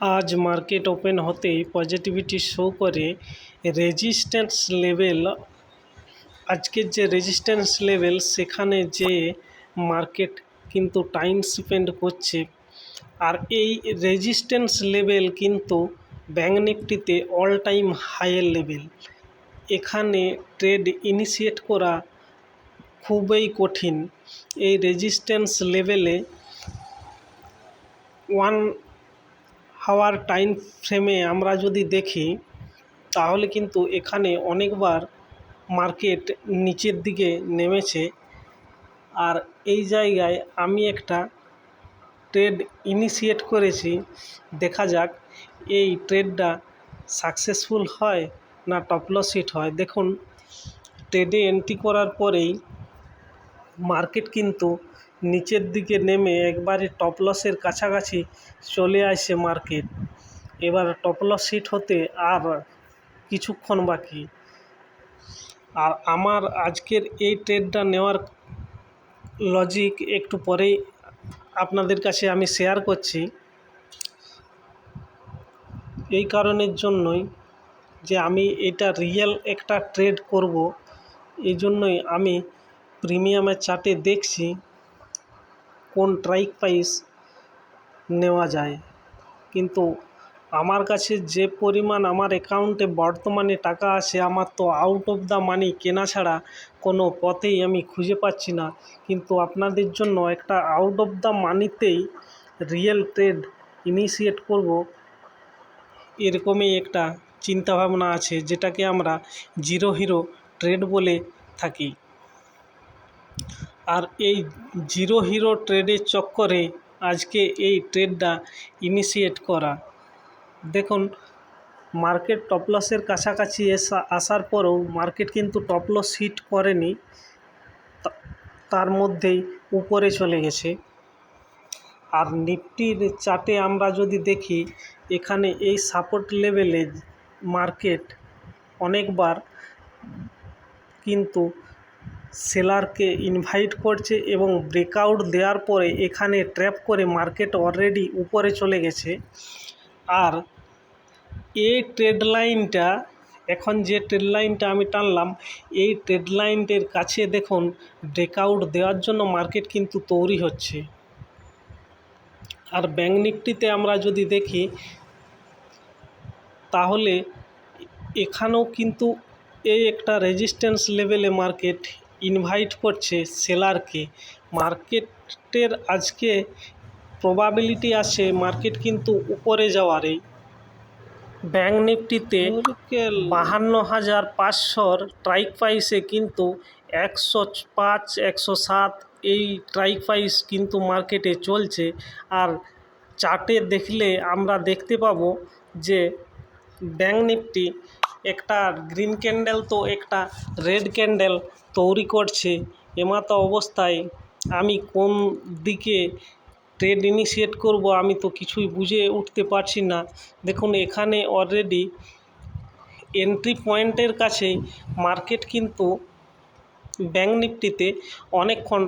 আজ market open হতেই positivity show করে রেজিস্ট্যান্স লেভেল, আজকের যে রেজিস্ট্যান্স লেভেল সেখানে যে মার্কেট কিন্তু টাইম স্পেন্ড করছে। আর এই রেজিস্ট্যান্স লেভেল কিন্তু ব্যাঙ্ক নিফটিতে অল টাইম হাইয়ের লেভেল। এখানে ট্রেড ইনিশিয়েট করা খুবই কঠিন। এই রেজিস্ট্যান্স লেভেলে 1 আওয়ার টাইম ফ্রেমে আমরা যদি দেখি তাহলে কিন্তু এখানে অনেকবার মার্কেট নিচের দিকে নেমেছে। আর এই জায়গায় আমি একটা ট্রেড ইনিশিয়েট করেছি, দেখা যাক এই ট্রেডটা সাকসেসফুল হয় না টপ লস হিট হয়। দেখুন, ট্রেডে এন্ট্রি করার পরেই মার্কেট কিন্তু নিচের দিকে নেমে একবারে টপ লসের কাছাকাছি চলে আসে মার্কেট। এবার টপ লস হিট হতে আর কিছুক্ষণ বাকি। আর আমার আজকের এই ট্রেডটা নেওয়ার লজিক একটু পরেই আপনাদের কাছে আমি শেয়ার করছি। এই কারণের জন্যই যে আমি এটা রিয়েল একটা ট্রেড করব, এই জন্যই আমি প্রিমিয়ামের চার্টে দেখছি কোন স্ট্রাইক প্রাইস নেওয়া যায়। কিন্তু আমার কাছে যে পরিমাণ আমার অ্যাকাউন্টে বর্তমানে টাকা আছে, আমার তো আউট অফ দ্য মানি কেনা ছাড়া কোনো পথেই আমি খুঁজে পাচ্ছি না। কিন্তু আপনাদের জন্য একটা আউট অফ দ্য মানিতেই রিয়েল ট্রেড ইনিশিয়েট করব, এরকমই একটা চিন্তাভাবনা আছে, যেটাকে আমরা জিরো হিরো ট্রেড বলে থাকি। আর এই জিরো হিরো ট্রেডের চক্করে আজকে এই ট্রেডটা ইনিশিয়েট করা। দেখুন, মার্কেট টপ লসের কাছাকাছি আসার পরেও মার্কেট কিন্তু টপ লস হিট করেনি, তার মধ্যেই উপরে চলে গেছে। আর নিফটির চার্টে আমরা যদি দেখি, এখানে এই সাপোর্ট লেভেলে মার্কেট অনেকবার কিন্তু সেলারকে ইনভাইট করছে এবং ব্রেকআউট দেওয়ার পরে এখানে ট্র্যাপ করে মার্কেট অলরেডি উপরে চলে গেছে। আর এই ট্রেড লাইনটা, এখন যে ট্রেড লাইনটা আমি টানলাম, এই ট্রেড লাইনের কাছে দেখুন ব্রেকআউট দেওয়ার জন্য মার্কেট কিন্তু তৈরি হচ্ছে। আর ব্যাঙ্ক নিফটিতে আমরা যদি দেখি তাহলে এখানেও কিন্তু এই একটা রেজিস্ট্যান্স লেভেলে মার্কেট ইনভাইট করছে সেলারকে। মার্কেটের আজকে প্রবাবিলিটি আছে মার্কেট কিন্তু উপরে যাওয়ারই। ব্যাঙ্ক নিফটিতে 52,500 স্ট্রাইক প্রাইসে কিন্তু 105 107 এই স্ট্রাইক প্রাইস কিন্তু মার্কেটে চলছে। আর চার্টে দেখলে আমরা দেখতে পাবো যে ব্যাঙ্ক নিফটি একটা গ্রিন ক্যান্ডেল তো একটা রেড ক্যান্ডেল তৈরি করছে। এমতো অবস্থায় আমি কোন দিকে ট্রেড ইনিশিয়েট করব আমি তো কিছুই বুঝে উঠতে পারছি না। দেখুন, এখানে অলরেডি এন্ট্রি পয়েন্টের কাছে মার্কেট কিন্তু ব্যাঙ্ক নিফটিতে অনেকক্ষণ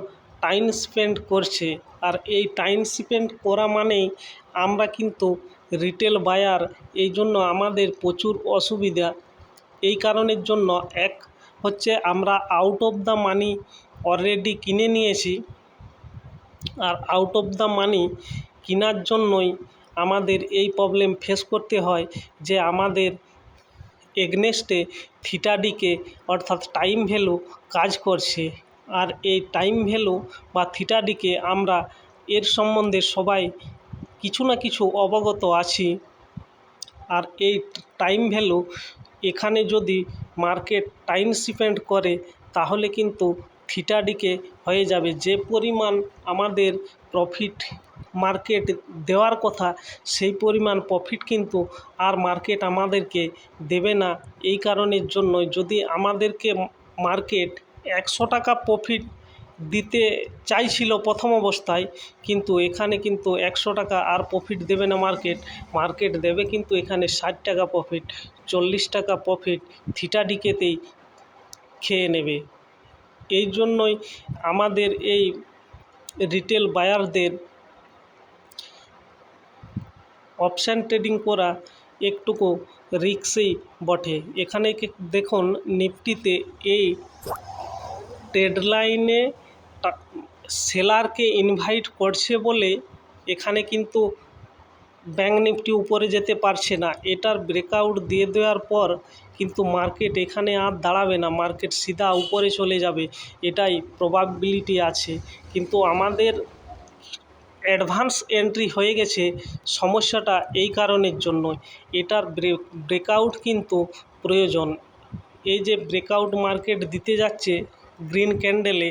টাইম স্পেন্ড করছে। আর এই টাইম স্পেন্ড করা মানেই আমরা কিন্তু রিটেল বায়ার, এই জন্য আমাদের প্রচুর অসুবিধা। এই কারণের জন্য এক হচ্ছে আমরা out of the money already কিনে নিয়েছি। আর আউট অফ দ্য মানি কেনার জন্যই আমাদের এই প্রবলেম ফেস করতে হয় যে আমাদের এগনেস্টে থিটাডিকে অর্থাৎ টাইম ভ্যালু কাজ করছে। আর এই টাইম ভ্যালু বা থিটাডিকে আমরা এর সম্বন্ধে সবাই কিছু না কিছু অবগত আছি। আর এই টাইম ভ্যালু এখানে যদি মার্কেট টাইম স্পেন্ড করে তাহলে কিন্তু থিটাডিকে হয়ে যাবে যে পরিমাণ আমাদের প্রফিট মার্কেট দেওয়ার কথা, সেই পরিমাণ প্রফিট কিন্তু আর মার্কেট আমাদেরকে দেবে না। এই কারণের জন্য যদি আমাদেরকে মার্কেট 100 টাকা প্রফিট দিতে চাইছিল প্রথম অবস্থায়, কিন্তু এখানে কিন্তু 100 টাকা আর প্রফিট দেবে না মার্কেট দেবে কিন্তু এখানে 60 টাকা প্রফিট, 40 টাকা প্রফিট থিটাডিকেতেই খেয়ে নেবে। এই জন্যই আমাদের এই রিটেল বায়ারদের অপশান ট্রেডিং করা একটুকু রিস্কই বটে। এখানে দেখুন নিফটিতে এই ট্রেড লাইনে সেলারকে ইনভাইট করছে বলে এখানে কিন্তু ব্যাঙ্ক নিফটি উপরে যেতে পারছে না। এটার ব্রেকআউট দিয়ে দেওয়ার পর কিন্তু মার্কেট এখানে আর দাঁড়াবে না, মার্কেট সিধা উপরে চলে যাবে, এটাই প্রবাবিলিটি আছে। কিন্তু আমাদের অ্যাডভান্স এন্ট্রি হয়ে গেছে, সমস্যাটা এই কারণের জন্য। এটার ব্রেকআউট কিন্তু প্রয়োজন। এই যে ব্রেকআউট মার্কেট দিতে যাচ্ছে গ্রিন ক্যান্ডেলে,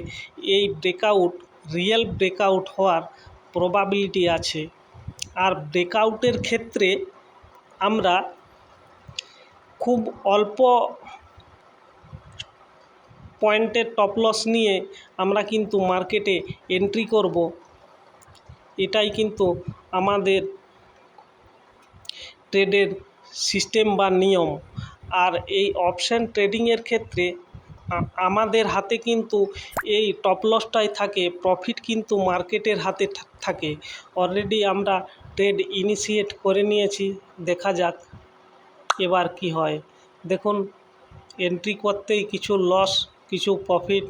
এই ব্রেকআউট রিয়েল ব্রেকআউট হওয়ার প্রবাবিলিটি আছে। আর ব্রেকআউটের ক্ষেত্রে আমরা খুব অল্প পয়েন্টের টপ লস নিয়ে আমরা কিন্তু মার্কেটে এন্ট্রি করব, এটাই কিন্তু আমাদের ট্রেডের সিস্টেম বা নিয়ম। আর এই অপশান ট্রেডিংয়ের ক্ষেত্রে আমাদের হাতে কিন্তু এই টপ লসটাই থাকে, প্রফিট কিন্তু মার্কেটের হাতে থাকে। অলরেডি আমরা ট্রেড ইনিশিয়েট করে নিয়েছি, দেখা যাক এবার কি হয়। দেখুন এন্ট্রি করতেই কিছু লস কিছু প্রফিট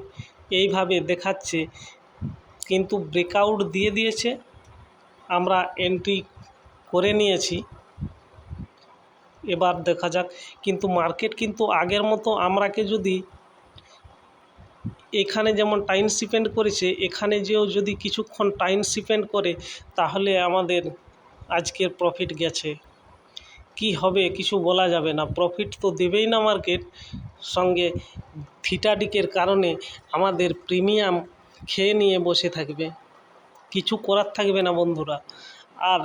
এইভাবে দেখাচ্ছে, কিন্তু ব্রেকআউট দিয়ে দিয়েছে, আমরা এন্ট্রি করে নিয়েছি। এবার দেখা যাক, কিন্তু মার্কেট কিন্তু আগের মতো আমরাকে যদি এখানে যেমন টাইম স্পেন্ড করেছে, এখানে যেও যদি কিছুক্ষণ টাইম স্পেন্ড করে, তাহলে আমাদের আজকের প্রফিট গেছে। কি হবে কিছু বলা যাবে না, প্রফিট তো দেবেই না মার্কেট, সঙ্গে থিটাডিকের কারণে আমাদের প্রিমিয়াম খেয়ে নিয়ে বসে থাকবে, কিছু করার থাকবে না বন্ধুরা। আর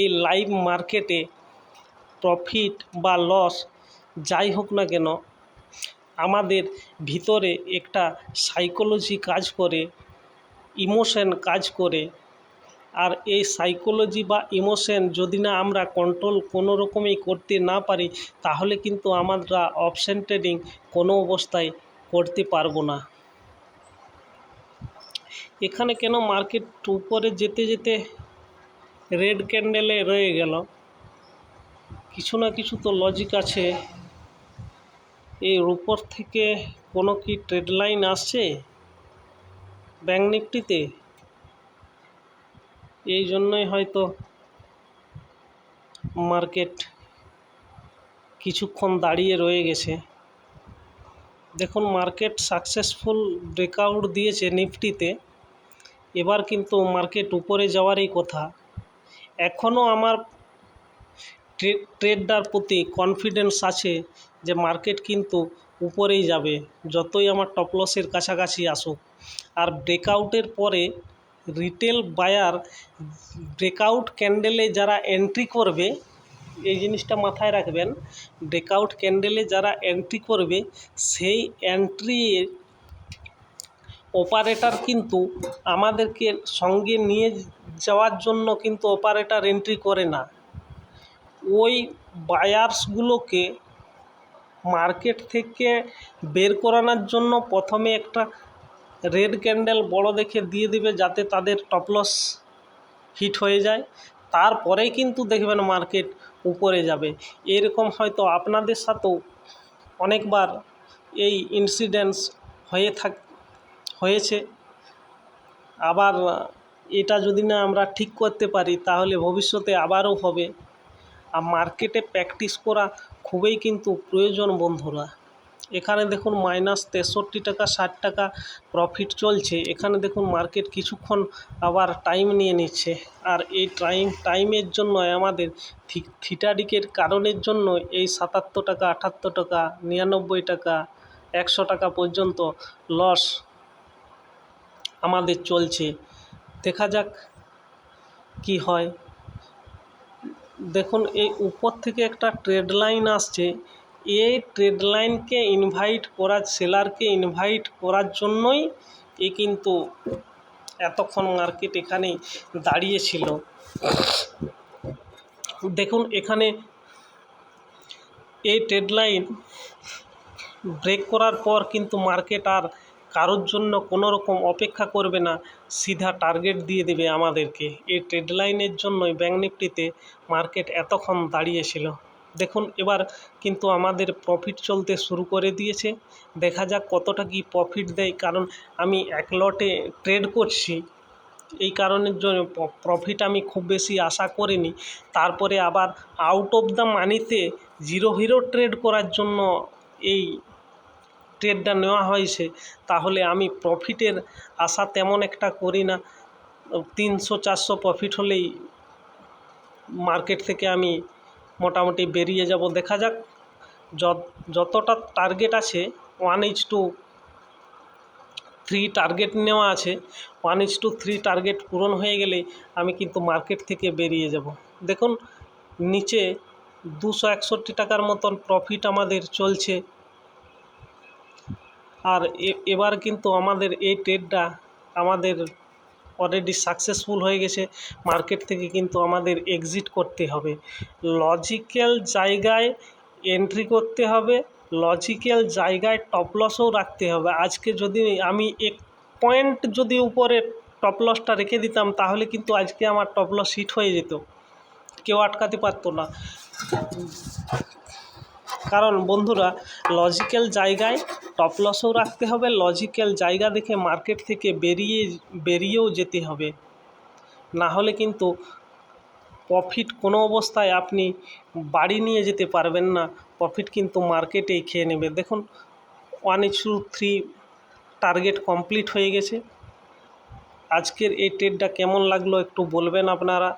এই লাইভ মার্কেটে প্রফিট বা লস যাই হোক না কেন, আমাদের ভিতরে একটা সাইকোলজি কাজ করে, ইমোশন কাজ করে। আর এই সাইকোলজি বা ইমোশন যদি না আমরা কন্ট্রোল কোনো রকমেই করতে না পারি, তাহলে কিন্তু আমরা অপশন ট্রেডিং কোনো অবস্থায় করতে পারবো না। এখানে কেন মার্কেট উপরে যেতে যেতে রেড ক্যান্ডেলে রয়ে গেল, কিছু না কিছু তো লজিক আছে। এর উপর থেকে কোনো কি ট্রেড লাইন আসছে ব্যাঙ্ক নিফটিতে, এই জন্যই হয়তো মার্কেট কিছুক্ষণ দাঁড়িয়ে রয়ে গেছে। দেখুন মার্কেট সাকসেসফুল ব্রেকআউট দিয়েছে নিফটিতে, এবার কিন্তু মার্কেট উপরে যাওয়ারই কথা। এখনও আমার ট্রেডটার প্রতি কনফিডেন্স আছে যে মার্কেট কিন্তু উপরেই যাবে, যতই আমার টপ লসের কাছাকাছি আসুক। আর ব্রেকআউটের পরে রিটেল বায়ার ব্রেকআউট ক্যান্ডেলে যারা এন্ট্রি করবে, এই জিনিসটা মাথায় রাখবেন, ব্রেকআউট ক্যান্ডেলে যারা এন্ট্রি করবে সেই এন্ট্রি অপারেটর কিন্তু আমাদেরকে সঙ্গে নিয়ে যাওয়ার জন্য কিন্তু অপারেটর এন্ট্রি করে না। ওই বায়ার্সগুলোকে মার্কেট থেকে বের করানোর জন্য প্রথমে একটা রেড ক্যান্ডেল বড় দেখে দিয়ে দিবে, যাতে তাদের টপ লস হিট হয়ে যায়, তারপরেই কিন্তু দেখবেন মার্কেট উপরে যাবে। এরকম হয়তো আপনাদের সাথেও অনেকবার এই ইনসিডেন্টস হয়েছে। আবার এটা যদি না আমরা ঠিক করতে পারি, তাহলে ভবিষ্যতে আবারও হবে। আর মার্কেটে প্র্যাকটিস করা খুবই কিন্তু প্রয়োজন বন্ধুরা। এখানে দেখুন -63 টাকা 60 টাকা প্রফিট চলছে। এখানে দেখুন মার্কেট কিছুক্ষণ আবার টাইম নিয়ে নিচ্ছে, আর এই টাইমের জন্য আমাদের থিটাডিকের কারণের জন্য এই 77 টাকা 78 টাকা 99 টাকা 100 টাকা পর্যন্ত লস আমাদের চলছে। দেখা যাক কি হয়। দেখুন এই উপর থেকে একটা ট্রেড লাইন আসছে, এই ট্রেড লাইনকে ইনভাইট করার, সেলারকে ইনভাইট করার জন্যই এ কিন্তু এতক্ষণ মার্কেট এখানে দাঁড়িয়েছিল। দেখুন এখানে এই ট্রেড লাইন ব্রেক করার পর কিন্তু মার্কেট আর কারোর জন্য কোনো রকম অপেক্ষা করবে না, সিধা টার্গেট দিয়ে দেবে আমাদেরকে। এই ট্রেড লাইনের জন্যই ব্যাঙ্ক নিফটিতে মার্কেট এতক্ষণ দাঁড়িয়েছিল। দেখুন এবার কিন্তু আমাদের প্রফিট চলতে শুরু করে দিয়েছে। দেখা যাক কতটা কি প্রফিট দেয়, কারণ আমি এক লটে ট্রেড করছি, এই কারণের জন্য প্রফিট আমি খুব বেশি আশা করিনি। তারপরে আবার আউট অফ দ্য মানিতে জিরো হিরো ট্রেড করার জন্য এই ট্রেডটা নেওয়া হয়েছে, তাহলে আমি প্রফিটের আশা তেমন একটা করি না। 300-400 প্রফিট হলেই মার্কেট থেকে আমি মোটামুটি বেরিয়ে যাব। দেখা যাক যতটা টার্গেট আছে 1:3 টার্গেট নেওয়া আছে, 1:3 টার্গেট পূরণ হয়ে গেলে আমি কিন্তু মার্কেট থেকে বেরিয়ে যাব। দেখুন নিচে 261 টাকার মতন প্রফিট আমাদের চলছে। আর এবার কিন্তু আমাদের এই ট্রেডটা আমাদের অলরেডি সাকসেসফুল হয়ে গেছে। মার্কেট থেকে কিন্তু আমাদের এক্সিট করতে হবে, লজিক্যাল জায়গায় এন্ট্রি করতে হবে, লজিক্যাল জায়গায় টপ লসও রাখতে হবে। আজকে যদি আমি 1 পয়েন্ট যদি উপরে টপ লসটা রেখে দিতাম, তাহলে কিন্তু আজকে আমার টপ লস হিট হয়ে যেত, কেউ আটকাতে পারতো না। কারণ বন্ধুরা, লজিক্যাল জায়গায় টপ লসও রাখতে হবে, লজিক্যাল জায়গা দেখে মার্কেট থেকে বেরিয়েও যেতে হবে। না হলে কিন্তু প্রফিট কোনো অবস্থায় আপনি বাড়ি নিয়ে যেতে পারবেন না, প্রফিট কিন্তু মার্কেটেই খেয়ে নেবে। দেখুন 1:3 টার্গেট কমপ্লিট হয়ে গেছে। আজকের এই ট্রেডটা কেমন লাগলো একটু বলবেন আপনারা।